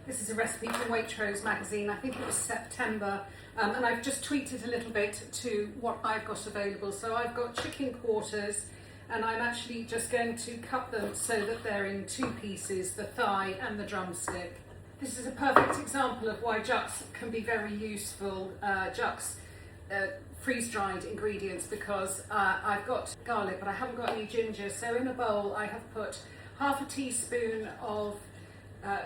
This is a recipe from Waitrose magazine. I think it was September, and I've just tweaked it a little bit to what I've got available. So I've got chicken quarters, and I'm actually just going to cut them so that they're in two pieces, the thigh and the drumstick. This is a perfect example of why juks can be very useful, freeze-dried ingredients, because I've got garlic but I haven't got any ginger. So in a bowl I have put half a teaspoon of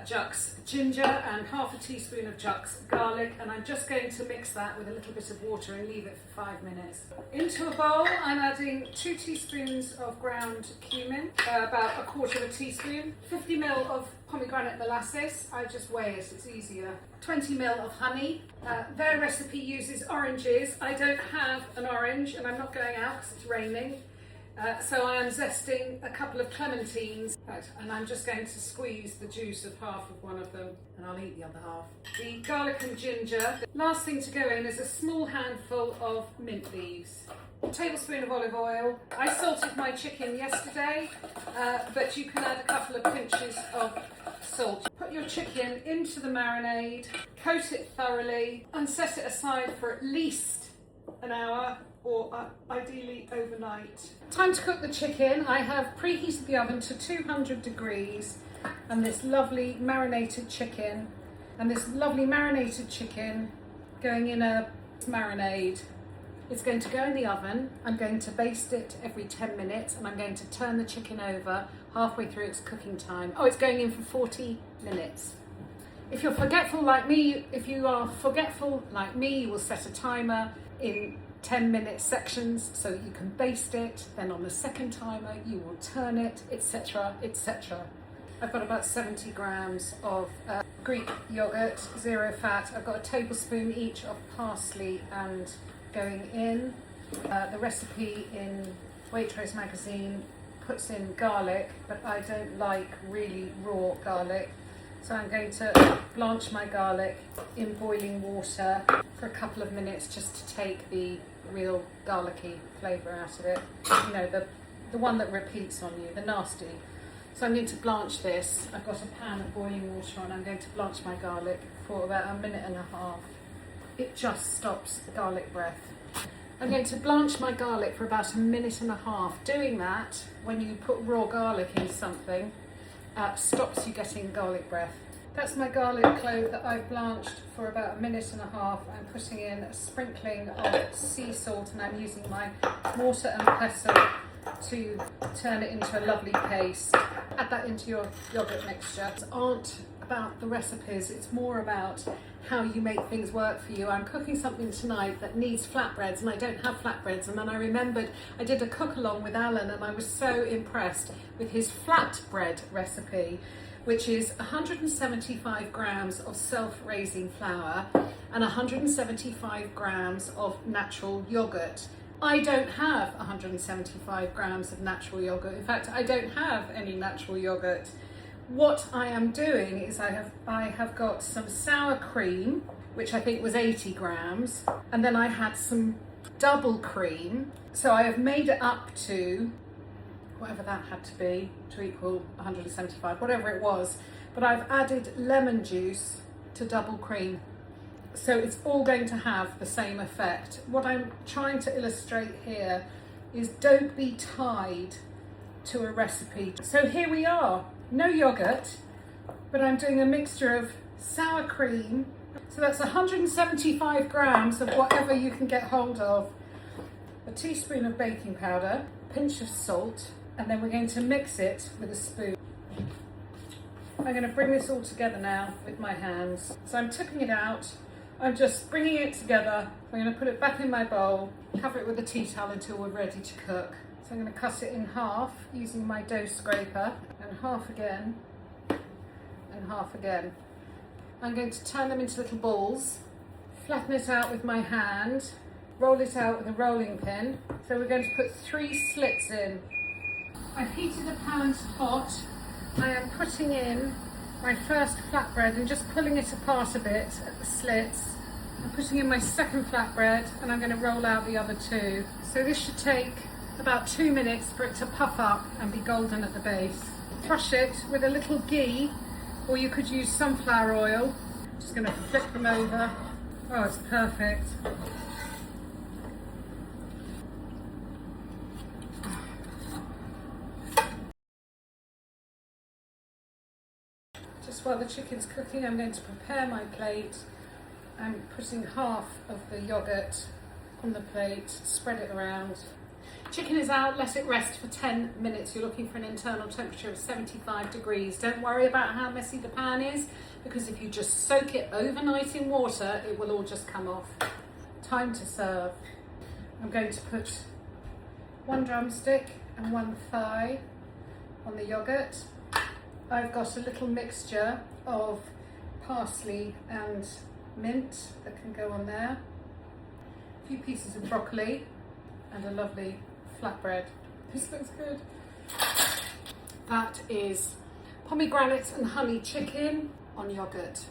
juks ginger and half a teaspoon of juks garlic, and I'm just going to mix that with a little bit of water and leave it for 5 minutes. Into a bowl I'm adding 2 teaspoons of ground cumin, about a quarter of a teaspoon, 50 ml of pomegranate molasses, I just weigh it, it's easier, 20 ml of honey. Their recipe uses oranges. I don't have an orange and I'm not going out because it's raining. So I am zesting a couple of clementines, and I'm just going to squeeze the juice of half of one of them, and I'll eat the other half. The garlic and ginger. Last thing to go in is a small handful of mint leaves. A tablespoon of olive oil. I salted my chicken yesterday, but you can add a couple of pinches of salt. Put your chicken into the marinade, coat it thoroughly, and set it aside for at least an hour, or ideally overnight. Time to cook the chicken. I have preheated the oven to 200 degrees, and this lovely marinated chicken going in a marinade. It's going to go in the oven. I'm going to baste it every 10 minutes, and I'm going to turn the chicken over halfway through its cooking time. Oh, it's going in for 40 minutes. If you're forgetful like me, you will set a timer in 10-minute sections so that you can baste it. Then on the second timer you will turn it, etc, etc. I've got about 70 grams of Greek yogurt, 0 fat. I've got a tablespoon each of parsley and going in. The recipe in Waitrose magazine puts in garlic, but I don't like really raw garlic. So I'm going to blanch my garlic in boiling water for a couple of minutes just to take the real garlicky flavour out of it. You know, the one that repeats on you, the nasty. So I'm going to blanch this. I've got a pan of boiling water and I'm going to blanch my garlic for about a minute and a half. It just stops the garlic breath. I'm going to blanch my garlic for about a minute and a half. Doing that, when you put raw garlic in something, stops you getting garlic breath. That's my garlic clove that I've blanched for about a minute and a half. I'm putting in a sprinkling of sea salt, and I'm using my mortar and pestle to turn it into a lovely paste. Add that into your yogurt mixture. It aren't about the recipes, it's more about how you make things work for you. I'm cooking something tonight that needs flatbreads, and I don't have flatbreads, and then I remembered I did a cook along with Alan, and I was so impressed with his flatbread recipe, which is 175 grams of self-raising flour and 175 grams of natural yogurt. I don't have 175 grams of natural yogurt. In fact, I don't have any natural yogurt. What I am doing is I have got some sour cream, which I think was 80 grams, and then I had some double cream. So I have made it up to whatever that had to be to equal 175, whatever it was. But I've added lemon juice to double cream. So it's all going to have the same effect. What I'm trying to illustrate here is don't be tied to a recipe. So here we are, no yogurt, but I'm doing a mixture of sour cream. So that's 175 grams of whatever you can get hold of. A teaspoon of baking powder, a pinch of salt, and then we're going to mix it with a spoon. I'm going to bring this all together now with my hands. So I'm tipping it out. I'm just bringing it together. I'm going to put it back in my bowl, cover it with a tea towel until we're ready to cook. So I'm going to cut it in half using my dough scraper, and half again, and half again. I'm going to turn them into little balls, flatten it out with my hand, roll it out with a rolling pin. So we're going to put 3 slits in. I've heated a pan to hot. I am putting in my first flatbread and just pulling it apart a bit at the slits. I'm putting in my second flatbread, and I'm going to roll out the other 2. So this should take about 2 minutes for it to puff up and be golden at the base. Brush it with a little ghee or you could use sunflower oil. Just going to flip them over. Oh, it's perfect. Just while the chicken's cooking, I'm going to prepare my plate. I'm putting half of the yogurt on the plate, spread it around. Chicken is out, let it rest for 10 minutes. You're looking for an internal temperature of 75 degrees. Don't worry about how messy the pan is, because if you just soak it overnight in water, it will all just come off. Time to serve. I'm going to put 1 drumstick and 1 thigh on the yogurt. I've got a little mixture of parsley and mint that can go on there. A few pieces of broccoli and a lovely flatbread. This looks good. That is pomegranate and honey chicken on yogurt.